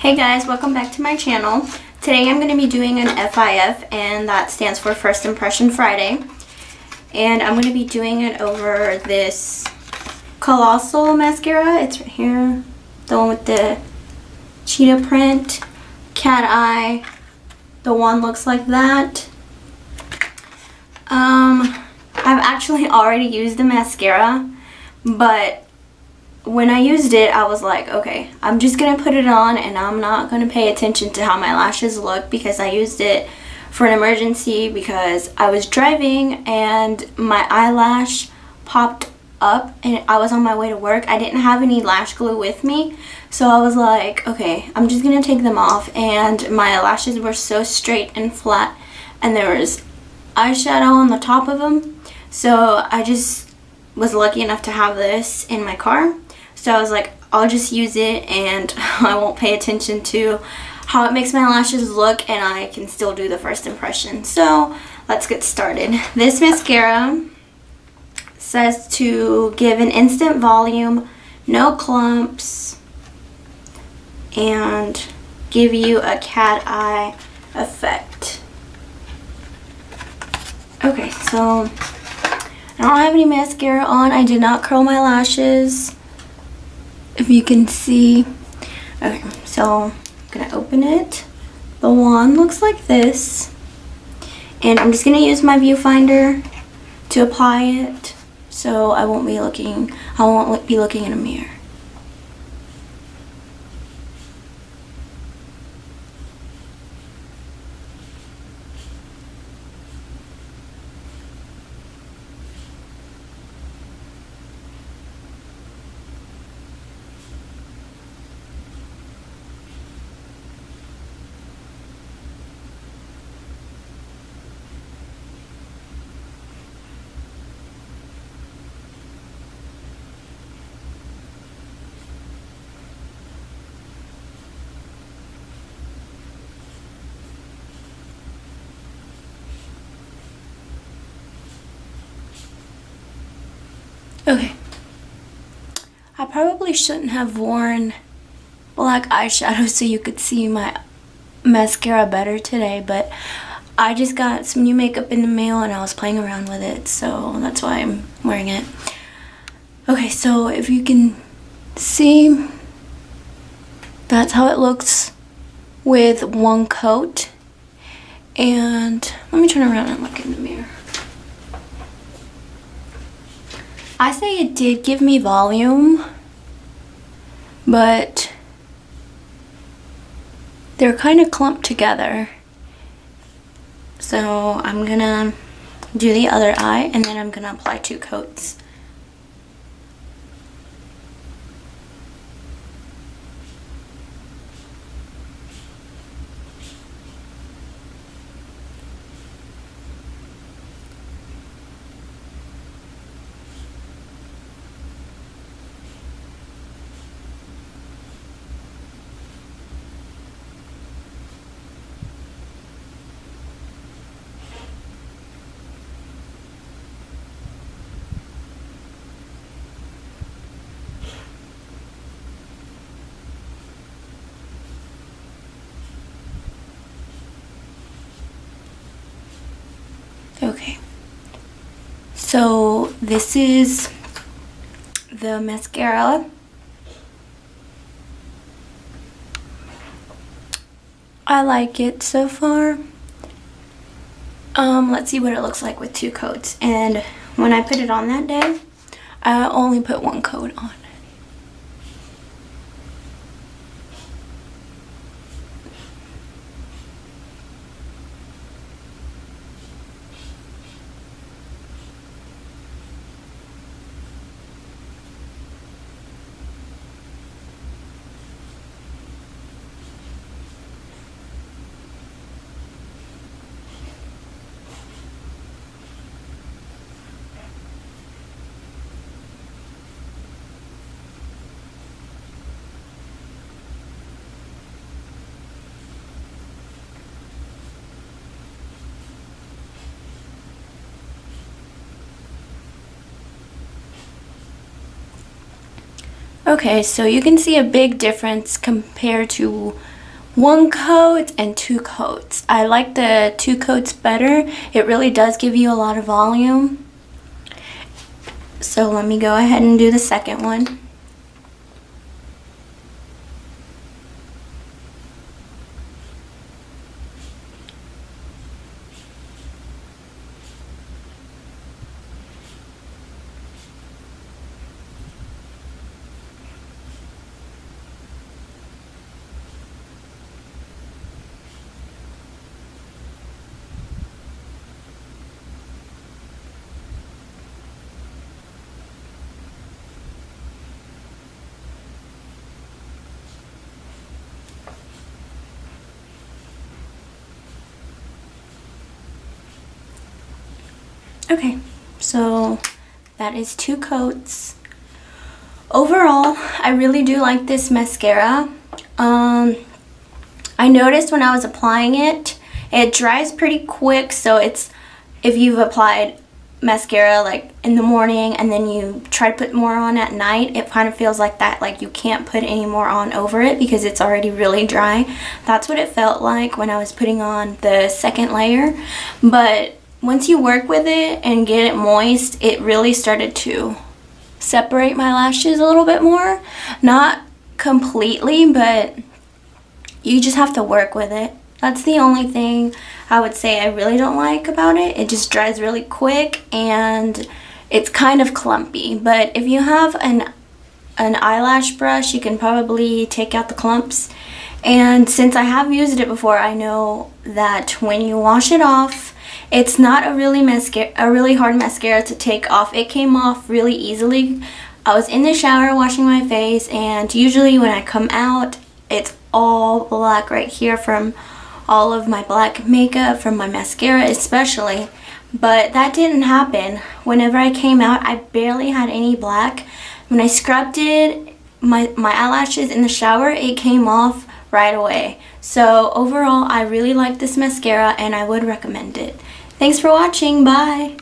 Hey guys, welcome back to my channel. Today I'm going to be doing an F.I.F, and that stands for First Impression Friday. And I'm going to be doing it over this Colossal mascara. It's right here. The one with the cheetah print, cat eye. The one looks like that. I've actually already used the mascara, but when I used it, I was like, okay, I'm just going to put it on and I'm not going to pay attention to how my lashes look, because I used it for an emergency because I was driving and my eyelash popped up and I was on my way to work. I didn't have any lash glue with me, so I was like, okay, I'm just going to take them off, and my lashes were so straight and flat and there was eyeshadow on the top of them, so I just was lucky enough to have this in my car. So I was like, I'll just use it and I won't pay attention to how it makes my lashes look, and I can still do the first impression. So let's get started. This mascara says to give an instant volume, no clumps, and give you a cat eye effect. Okay, so I don't have any mascara on. I did not curl my lashes, if you can see. Okay, so I'm gonna open it. The wand looks like this, and I'm just gonna use my viewfinder to apply it, so I won't be looking in a mirror. Okay, I probably shouldn't have worn black eyeshadow so you could see my mascara better today, but I just got some new makeup in the mail and I was playing around with it, so that's why I'm wearing it. Okay, so if you can see, that's how it looks with one coat. And let me turn around and look in the mirror. I say it did give me volume, but they're kind of clumped together. So I'm gonna do the other eye and then I'm gonna apply 2 coats. Okay, so this is the mascara. I like it so far. Let's see what it looks like with 2 coats. And when I put it on that day, I only put 1 coat on. Okay, so you can see a big difference compared to 1 coat and 2 coats. I like the 2 coats better. It really does give you a lot of volume. So let me go ahead and do the second one. Okay, so that is 2 coats. Overall, I really do like this mascara. I noticed when I was applying it, it dries pretty quick, so it's, if you've applied mascara like in the morning and then you try to put more on at night, it kind of feels like that, like you can't put any more on over it because it's already really dry. That's what it felt like when I was putting on the second layer. But once you work with it and get it moist, it really started to separate my lashes a little bit more. Not completely, but you just have to work with it. That's the only thing I would say I really don't like about it. It just dries really quick and it's kind of clumpy. But if you have an eyelash brush, you can probably take out the clumps. And since I have used it before, I know that when you wash it off, it's not a really hard mascara to take off. It came off really easily. I was in the shower washing my face, and usually when I come out, it's all black right here from all of my black makeup, from my mascara especially. But that didn't happen. Whenever I came out, I barely had any black. When I scrubbed it, my eyelashes in the shower, it came off right away. So overall, I really like this mascara and I would recommend it. Thanks for watching. Bye.